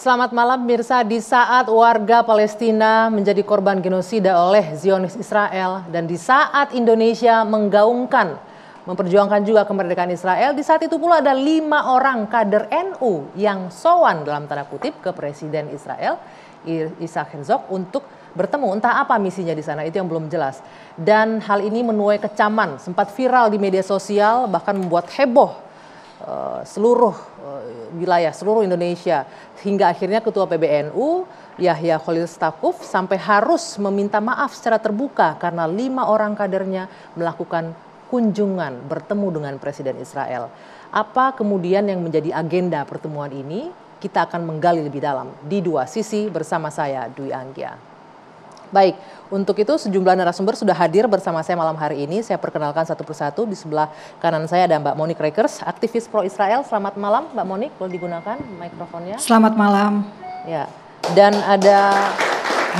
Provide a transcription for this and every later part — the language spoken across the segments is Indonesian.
Selamat malam pemirsa. Di saat warga Palestina menjadi korban genosida oleh Zionis Israel dan di saat Indonesia memperjuangkan juga kemerdekaan Israel, di saat itu pula ada 5 orang kader NU yang sowan dalam tanda kutip ke Presiden Israel Isaac Herzog untuk bertemu. Entah apa misinya di sana, itu yang belum jelas. Dan hal ini menuai kecaman, sempat viral di media sosial, bahkan membuat heboh seluruh wilayah, seluruh Indonesia, hingga akhirnya Ketua PBNU Yahya Khalil Stakuf sampai harus meminta maaf secara terbuka karena 5 orang kadernya melakukan kunjungan bertemu dengan Presiden Israel. Apa kemudian yang menjadi agenda pertemuan ini? Kita akan menggali lebih dalam di dua sisi bersama saya, Dwi Anggia. Baik, untuk itu sejumlah narasumber sudah hadir bersama saya malam hari ini. Saya perkenalkan satu persatu. Di sebelah kanan saya ada Mbak Monique Rakers, aktivis pro-Israel. Selamat malam Mbak Monique, boleh digunakan mikrofonnya. Selamat malam. Ya, dan ada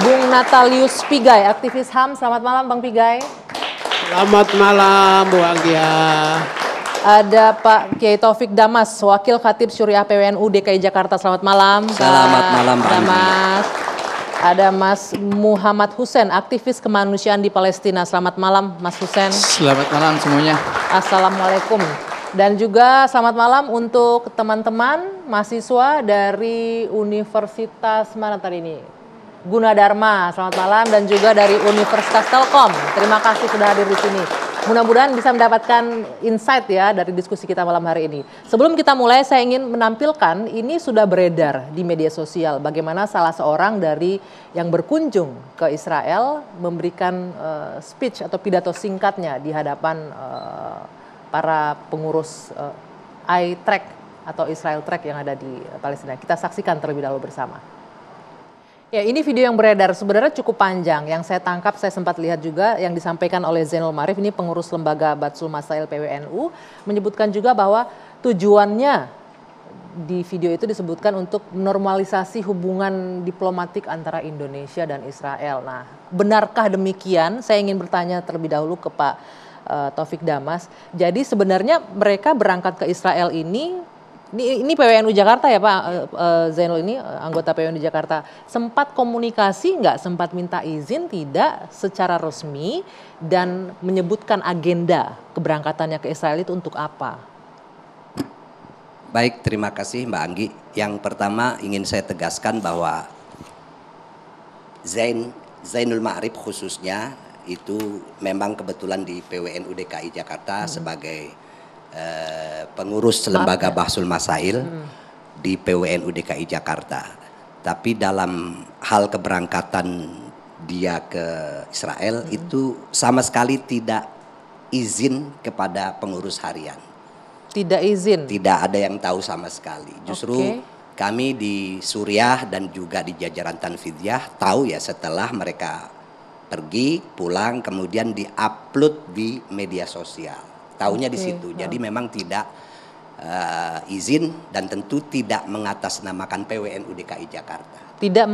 Bung Natalius Pigai, aktivis HAM. Selamat malam Bang Pigai. Selamat malam Bu Anggia. Ada Pak Kiai Taufik Damas, Wakil Khatib Syuriah PWNU DKI Jakarta. Selamat malam. Selamat malam Pak Damas. Ada Mas Muhammad Hussein, aktivis kemanusiaan di Palestina. Selamat malam Mas Hussein. Selamat malam semuanya. Assalamualaikum. Dan juga selamat malam untuk teman-teman mahasiswa dari Universitas mana tadi ini? Gunadarma. Selamat malam, dan juga dari Universitas Telkom. Terima kasih sudah hadir di sini. Mudah-mudahan bisa mendapatkan insight ya dari diskusi kita malam hari ini. Sebelum kita mulai, saya ingin menampilkan, ini sudah beredar di media sosial bagaimana salah seorang dari yang berkunjung ke Israel memberikan speech atau pidato singkatnya di hadapan para pengurus I-Track atau Israel Track yang ada di Palestina. Kita saksikan terlebih dahulu bersama. Ya, ini video yang beredar sebenarnya cukup panjang. Yang saya tangkap, saya sempat lihat juga yang disampaikan oleh Zainul Ma'arif, ini pengurus lembaga Batsul Masail PWNU, menyebutkan juga bahwa tujuannya di video itu disebutkan untuk normalisasi hubungan diplomatik antara Indonesia dan Israel. Nah, benarkah demikian? Saya ingin bertanya terlebih dahulu ke Pak Taufik Damas. Jadi sebenarnya mereka berangkat ke Israel ini PWNU Jakarta ya Pak Zainul, ini anggota PWNU Jakarta. Sempat komunikasi nggak, sempat minta izin tidak secara resmi, dan menyebutkan agenda keberangkatannya ke Israel itu untuk apa? Baik, terima kasih Mbak Anggi. Yang pertama ingin saya tegaskan bahwa Zainul Ma'arif khususnya itu memang kebetulan di PWNU DKI Jakarta sebagai pengurus lembaga Batsul Masail di PWNU DKI Jakarta. Tapi dalam hal keberangkatan dia ke Israel itu sama sekali tidak izin kepada pengurus harian. Tidak izin? Tidak ada yang tahu sama sekali. Justru kami di Suriah dan juga di jajaran Tanfidiyah tahu ya setelah mereka pergi, pulang, kemudian di-upload di media sosial. Taunya di situ. Jadi memang tidak izin dan tentu tidak mengatasnamakan PWNU DKI Jakarta. Tidak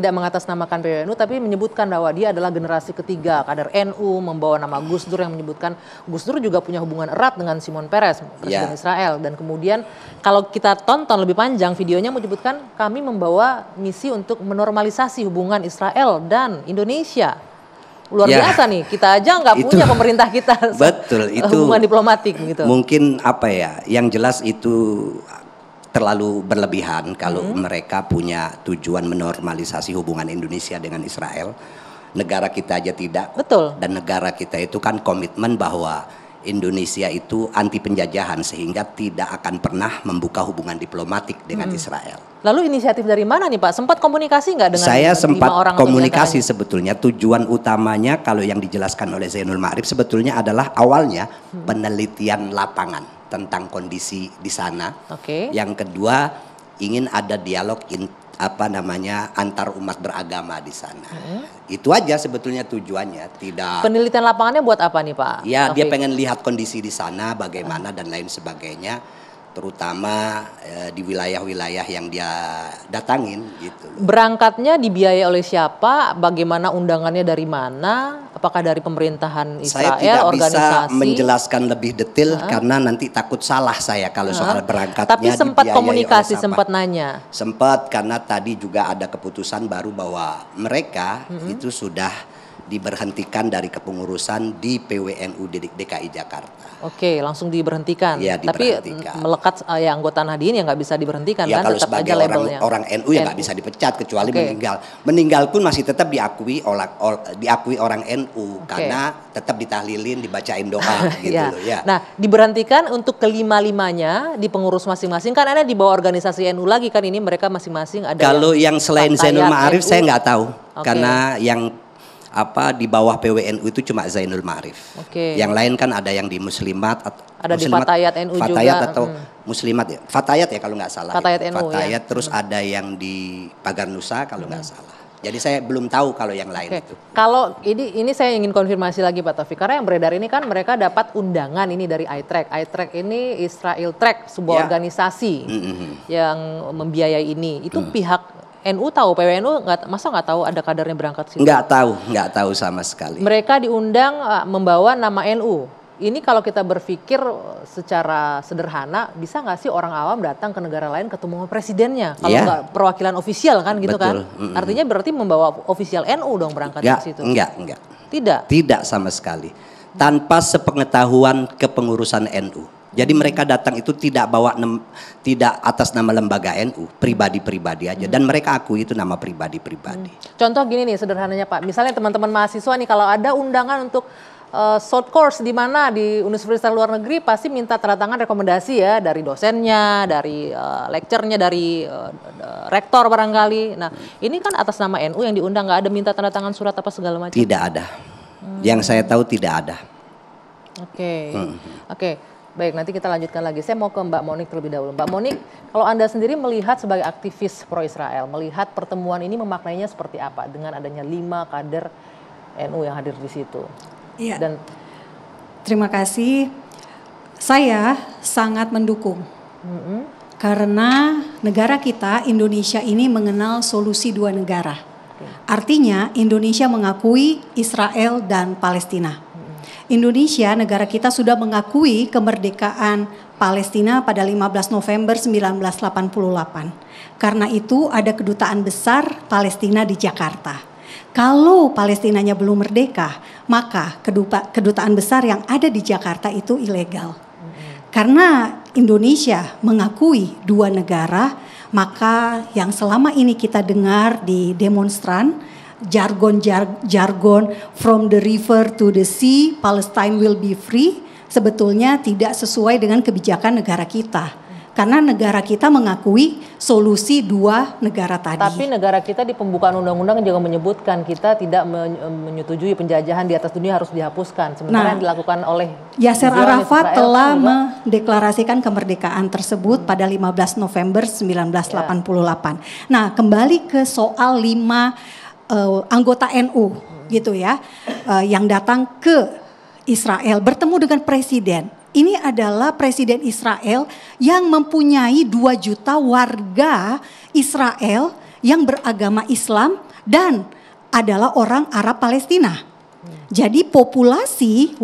mengatasnamakan PWNU, tapi menyebutkan bahwa dia adalah generasi ketiga kader NU, membawa nama Gus Dur, yang menyebutkan Gus Dur juga punya hubungan erat dengan Shimon Peres, Presiden Israel. Dan kemudian kalau kita tonton lebih panjang videonya, menyebutkan kami membawa misi untuk menormalisasi hubungan Israel dan Indonesia. Luar biasa nih, kita aja nggak punya pemerintah kita. Betul, itu hubungan diplomatik gitu. Mungkin apa ya, yang jelas itu terlalu berlebihan kalau mereka punya tujuan menormalisasi hubungan Indonesia dengan Israel. Negara kita aja tidak. Betul. Dan negara kita itu kan komitmen bahwa Indonesia itu anti penjajahan, sehingga tidak akan pernah membuka hubungan diplomatik dengan Israel. Lalu inisiatif dari mana nih Pak? Sempat komunikasi nggak dengan Saya sempat orang komunikasi sebetulnya. Tujuan utamanya kalau yang dijelaskan oleh Zainul Ma'arif sebetulnya adalah awalnya penelitian lapangan tentang kondisi di sana. Yang kedua ingin ada dialog antar umat beragama di sana. Itu aja sebetulnya tujuannya. Tidak. Penelitian lapangannya buat apa nih Pak? Ya, dia pengen lihat kondisi di sana bagaimana dan lain sebagainya, terutama di wilayah-wilayah yang dia datangin gitu. Berangkatnya dibiayai oleh siapa? Bagaimana undangannya dari mana? Apakah dari pemerintahan Saya Israel, tidak bisa organisasi? menjelaskan lebih detail karena nanti takut salah saya kalau soal berangkatnya. Tapi sempat dibiayai komunikasi, oleh siapa. sempat nanya. Sempat, karena tadi juga ada keputusan baru bahwa mereka itu sudah diberhentikan dari kepengurusan di PWNU DKI Jakarta. Oke, langsung diberhentikan. Iya, Tapi diberhentikan. melekat ya anggota Nahdien ya nggak bisa diberhentikan Ya kan, kalau tetap sebagai aja labelnya. orang NU ya nggak bisa dipecat kecuali Oke. meninggal. Meninggal pun masih tetap diakui orang NU karena tetap ditahlilin, dibacain doa gitu Ya. loh ya. Nah, diberhentikan untuk kelima-limanya di pengurus masing-masing, kan ada di bawah organisasi NU lagi kan, ini mereka masing-masing ada. Kalau yang selain Zainul Fatayat Ma'arif NU. saya nggak tahu Oke. karena yang di bawah PWNU itu cuma Zainul Ma'arif. Oke. Yang lain kan ada yang di Muslimat, Ada di Fatayat NU juga. Fatayat atau Muslimat ya. Fatayat ya kalau nggak salah. Fatayat ya. NU, Fatayat ya. terus ada yang di Pagar Nusa kalau nggak salah. Jadi saya belum tahu kalau yang lain Oke. itu. Kalau ini saya ingin konfirmasi lagi Pak Taufik, karena yang beredar ini kan mereka dapat undangan ini dari iTrack. iTrack ini Israel Track, sebuah Ya. organisasi yang membiayai ini. Itu pihak NU tahu, PWNU masa nggak tahu ada kadernya berangkat situ? Nggak tahu sama sekali. Mereka diundang membawa nama NU. Ini kalau kita berpikir secara sederhana, bisa nggak sih orang awam datang ke negara lain ketemu sama presidennya? Kalau Iya. nggak perwakilan ofisial kan gitu Betul. kan? Artinya berarti membawa ofisial NU dong berangkat ke situ. Enggak. Tidak. Tidak sama sekali. Tanpa sepengetahuan kepengurusan NU. Jadi mereka datang itu tidak tidak atas nama lembaga NU, pribadi-pribadi aja. Dan mereka akui itu nama pribadi-pribadi. Contoh gini nih sederhananya Pak, misalnya teman-teman mahasiswa nih kalau ada undangan untuk short course di mana di universitas luar negeri pasti minta tanda tangan rekomendasi ya dari dosennya, dari lecturenya, dari rektor barangkali. Nah ini kan atas nama NU yang diundang, nggak ada minta tanda tangan surat apa segala macam. Tidak ada. Yang saya tahu tidak ada. Oke. Baik, nanti kita lanjutkan lagi. Saya mau ke Mbak Monik terlebih dahulu. Mbak Monik, kalau Anda sendiri melihat sebagai aktivis pro-Israel, melihat pertemuan ini memaknainya seperti apa dengan adanya 5 kader NU yang hadir di situ? Iya. Dan Terima kasih. Saya sangat mendukung. Karena negara kita, Indonesia ini mengenal solusi 2 negara. Artinya Indonesia mengakui Israel dan Palestina. Indonesia, negara kita sudah mengakui kemerdekaan Palestina pada 15 November 1988. Karena itu ada kedutaan besar Palestina di Jakarta. Kalau Palestinanya belum merdeka, maka kedutaan besar yang ada di Jakarta itu ilegal. Karena Indonesia mengakui 2 negara, maka yang selama ini kita dengar di demonstran, jargon from the river to the sea, Palestine will be free, sebetulnya tidak sesuai dengan kebijakan negara kita. Karena negara kita mengakui solusi 2 negara tadi. tapi negara kita di pembukaan undang-undang juga menyebutkan kita tidak menyetujui penjajahan di atas dunia harus dihapuskan. Sementara yang dilakukan oleh Yasser Zionis Arafat Israel telah kan juga- mendeklarasikan kemerdekaan tersebut pada 15 November 1988. Nah, kembali ke soal 5 anggota NU gitu ya, yang datang ke Israel bertemu dengan presiden. Ini adalah presiden Israel yang mempunyai 2 juta warga Israel yang beragama Islam dan adalah orang Arab Palestina. Jadi populasi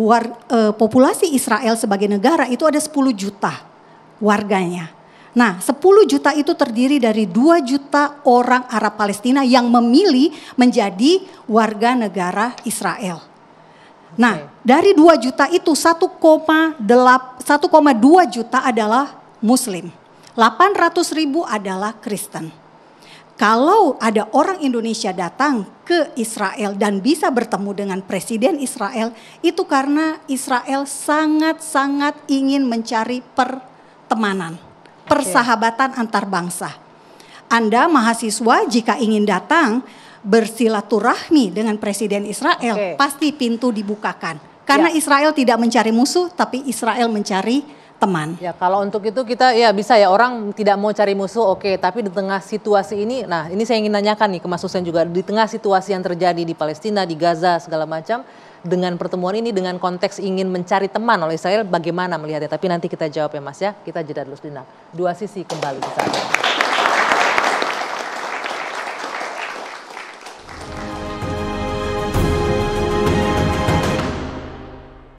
Israel sebagai negara itu ada 10 juta warganya. Nah 10 juta itu terdiri dari 2 juta orang Arab Palestina yang memilih menjadi warga negara Israel. Nah dari 2 juta itu 1,2 juta adalah Muslim. 800.000 adalah Kristen. Kalau ada orang Indonesia datang ke Israel dan bisa bertemu dengan presiden Israel, itu karena Israel sangat-sangat ingin mencari pertemanan, persahabatan antar bangsa. Anda mahasiswa jika ingin datang bersilaturahmi dengan presiden Israel, pasti pintu dibukakan. Karena Israel tidak mencari musuh, tapi Israel mencari teman. Ya kalau untuk itu kita ya bisa ya, orang tidak mau cari musuh oke, tapi di tengah situasi ini, nah ini saya ingin nanyakan nih ke Mas Hussein juga, di tengah situasi yang terjadi di Palestina, di Gaza segala macam, dengan pertemuan ini dengan konteks ingin mencari teman oleh Israel, bagaimana melihatnya? Tapi nanti kita jawab ya Mas ya, kita jeda dulu sejenak. 2 sisi kembali ke sana.